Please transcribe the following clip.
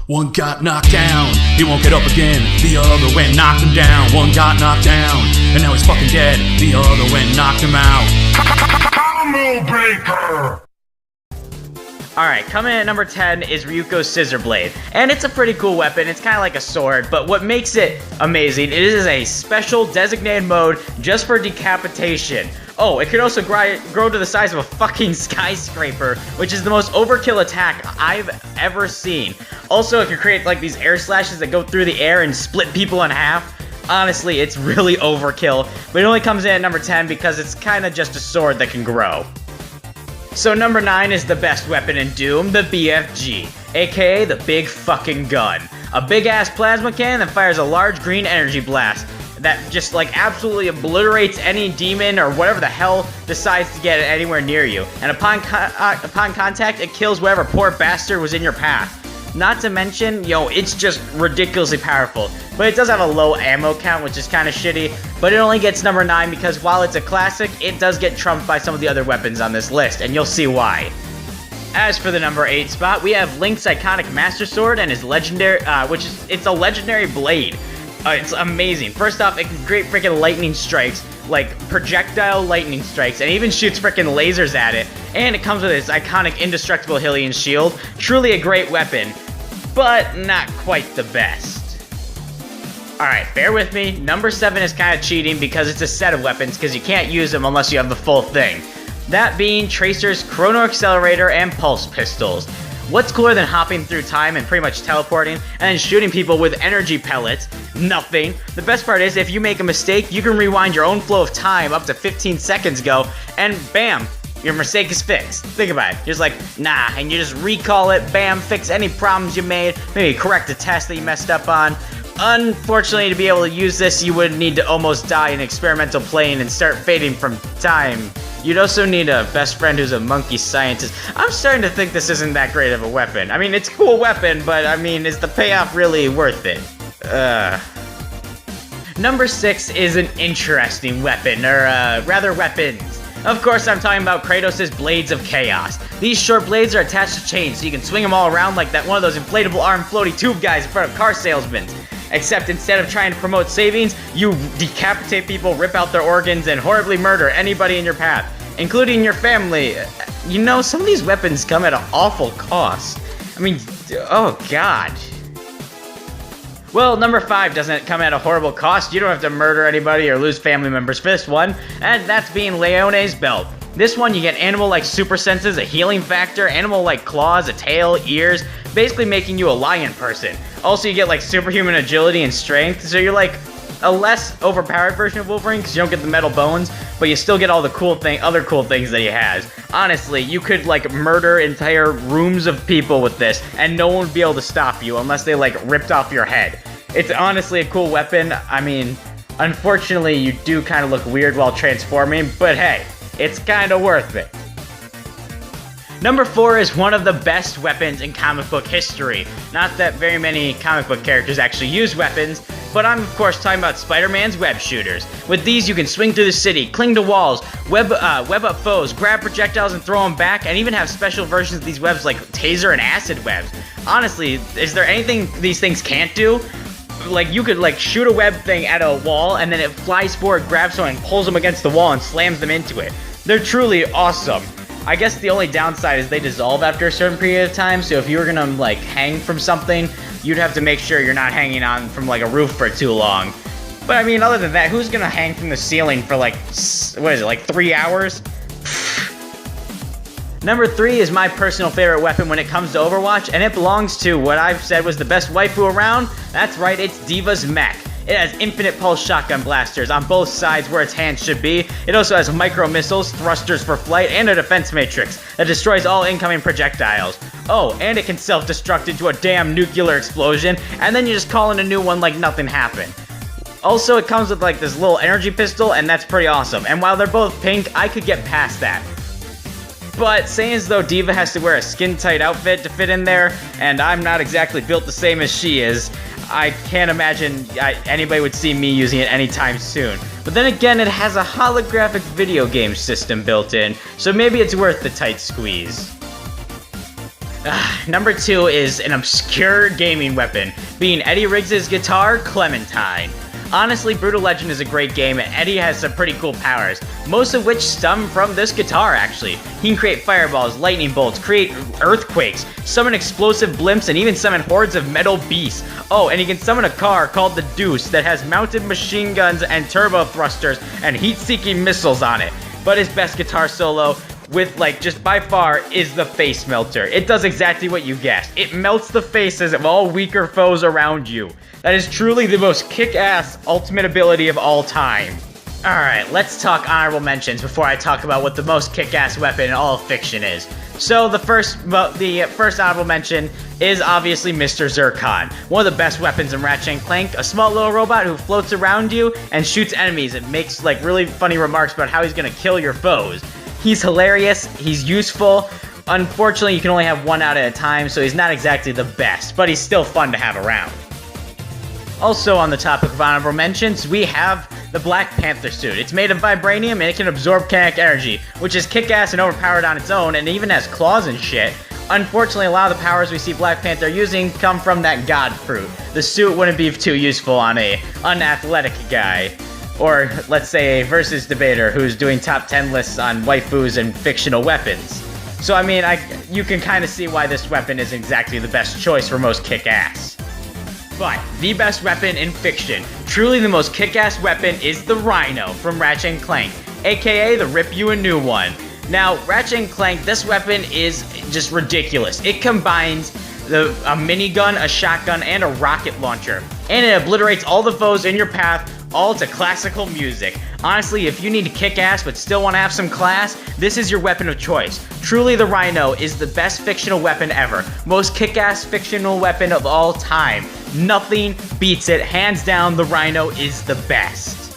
One got knocked down, he won't get up again. The other went knocked him down. One got knocked down, and now he's fucking dead. The other went knocked him out. Combo Breaker! Alright, coming in at number 10 is Ryuko's Scissor Blade. And it's a pretty cool weapon, it's kind of like a sword, but what makes it amazing, it is a special designated mode just for decapitation. Oh, it can also grow to the size of a fucking skyscraper, which is the most overkill attack I've ever seen. Also, if you create like these air slashes that go through the air and split people in half, honestly, it's really overkill. But it only comes in at number 10 because it's kind of just a sword that can grow. So number 9 is the best weapon in Doom, the BFG, aka the Big Fucking Gun. A big ass plasma cannon that fires a large green energy blast that just like absolutely obliterates any demon or whatever the hell decides to get anywhere near you. And upon contact, it kills whatever poor bastard was in your path. Not to mention, it's just ridiculously powerful. But it does have a low ammo count, which is kind of shitty. But it only gets number 9 because while it's a classic, it does get trumped by some of the other weapons on this list, and you'll see why. As for the number 8 spot, we have Link's iconic Master Sword and his legendary, it's a legendary blade. It's amazing. First off, it can create freaking lightning strikes, like projectile lightning strikes, and even shoots freaking lasers at it. And it comes with its iconic indestructible Hylian shield. Truly a great weapon, but not quite the best. Alright, bear with me. Number 7 is kind of cheating because it's a set of weapons, because you can't use them unless you have the full thing. That being Tracer's Chrono Accelerator and Pulse Pistols. What's cooler than hopping through time and pretty much teleporting and then shooting people with energy pellets? Nothing. The best part is if you make a mistake, you can rewind your own flow of time up to 15 seconds ago and bam, your mistake is fixed. Think about it. You're just like, nah, and you just recall it, bam, fix any problems you made, maybe correct a test that you messed up on. Unfortunately, to be able to use this, you would need to almost die in experimental plane and start fading from time. You'd also need a best friend who's a monkey scientist. I'm starting to think this isn't that great of a weapon. I mean, it's a cool weapon, but I mean, is the payoff really worth it? Number 6 is an interesting weapon, or rather weapons. Of course, I'm talking about Kratos' Blades of Chaos. These short blades are attached to chains, so you can swing them all around like that one of those inflatable arm floaty tube guys in front of car salesmen. Except instead of trying to promote savings, you decapitate people, rip out their organs, and horribly murder anybody in your path, including your family. Some of these weapons come at an awful cost. I mean, oh god. Well, number 5 doesn't come at a horrible cost. You don't have to murder anybody or lose family members for this one, and that's being Lyonnaise Belt. This one, you get animal-like super senses, a healing factor, animal-like claws, a tail, ears, basically making you a lion person. Also, you get like superhuman agility and strength, so you're like a less overpowered version of Wolverine because you don't get the metal bones, but you still get all the other cool things that he has. Honestly, you could like murder entire rooms of people with this, and no one would be able to stop you unless they like ripped off your head. It's honestly a cool weapon. I mean, unfortunately, you do kind of look weird while transforming, but hey, it's kind of worth it. Number 4 is one of the best weapons in comic book history. Not that very many comic book characters actually use weapons, but I'm of course talking about Spider-Man's web shooters. With these, you can swing through the city, cling to walls, web up foes, grab projectiles and throw them back, and even have special versions of these webs like taser and acid webs. Honestly, is there anything these things can't do? Like, you could like shoot a web thing at a wall, and then it flies forward, grabs someone, and pulls them against the wall and slams them into it. They're truly awesome. I guess the only downside is they dissolve after a certain period of time, so if you were gonna like hang from something, you'd have to make sure you're not hanging on from like a roof for too long. But I mean, other than that, who's gonna hang from the ceiling for like, what is it, like 3 hours? Number 3 is my personal favorite weapon when it comes to Overwatch, and it belongs to what I've said was the best waifu around. That's right, it's Divas Mac. It has infinite pulse shotgun blasters on both sides where its hands should be. It also has micro missiles, thrusters for flight, and a defense matrix that destroys all incoming projectiles. Oh, and it can self-destruct into a damn nuclear explosion, and then you just call in a new one like nothing happened. Also, it comes with like this little energy pistol, and that's pretty awesome. And while they're both pink, I could get past that. But saying as though Diva has to wear a skin-tight outfit to fit in there, and I'm not exactly built the same as she is, I can't imagine anybody would see me using it anytime soon. But then again, it has a holographic video game system built in, so maybe it's worth the tight squeeze. Number 2 is an obscure gaming weapon, being Eddie Riggs' guitar, Clementine. Honestly, Brutal Legend is a great game, and Eddie has some pretty cool powers, most of which stem from this guitar, actually. He can create fireballs, lightning bolts, create earthquakes, summon explosive blimps, and even summon hordes of metal beasts. Oh, and he can summon a car called the Deuce that has mounted machine guns and turbo thrusters and heat-seeking missiles on it. But his best guitar solo, with just by far, is the Face Melter. It does exactly what you guessed. It melts the faces of all weaker foes around you. That is truly the most kick-ass ultimate ability of all time. Alright, let's talk honorable mentions before I talk about what the most kick-ass weapon in all of fiction is. So the first honorable mention is obviously Mr. Zircon. One of the best weapons in Ratchet & Clank, a small little robot who floats around you and shoots enemies and makes really funny remarks about how he's gonna kill your foes. He's hilarious, he's useful. Unfortunately, you can only have one out at a time, so he's not exactly the best, but he's still fun to have around. Also on the topic of honorable mentions, we have the Black Panther suit. It's made of vibranium and it can absorb kinetic energy, which is kick-ass and overpowered on its own, and it even has claws and shit. Unfortunately, a lot of the powers we see Black Panther using come from that god fruit. The suit wouldn't be too useful on a unathletic guy, or let's say a versus debater who's doing top 10 lists on waifus and fictional weapons. So I mean, you can kind of see why this weapon is exactly the best choice for most kick-ass. But the best weapon in fiction, truly the most kick-ass weapon, is the Rhino from Ratchet & Clank, aka the Rip You a New One. Now, Ratchet & Clank, this weapon is just ridiculous. It combines a minigun, a shotgun, and a rocket launcher, and it obliterates all the foes in your path, all to classical music. Honestly, if you need to kick ass but still want to have some class, this is your weapon of choice. Truly, the Rhino is the best fictional weapon ever. Most kick-ass fictional weapon of all time. Nothing beats it. Hands down, the Rhino is the best.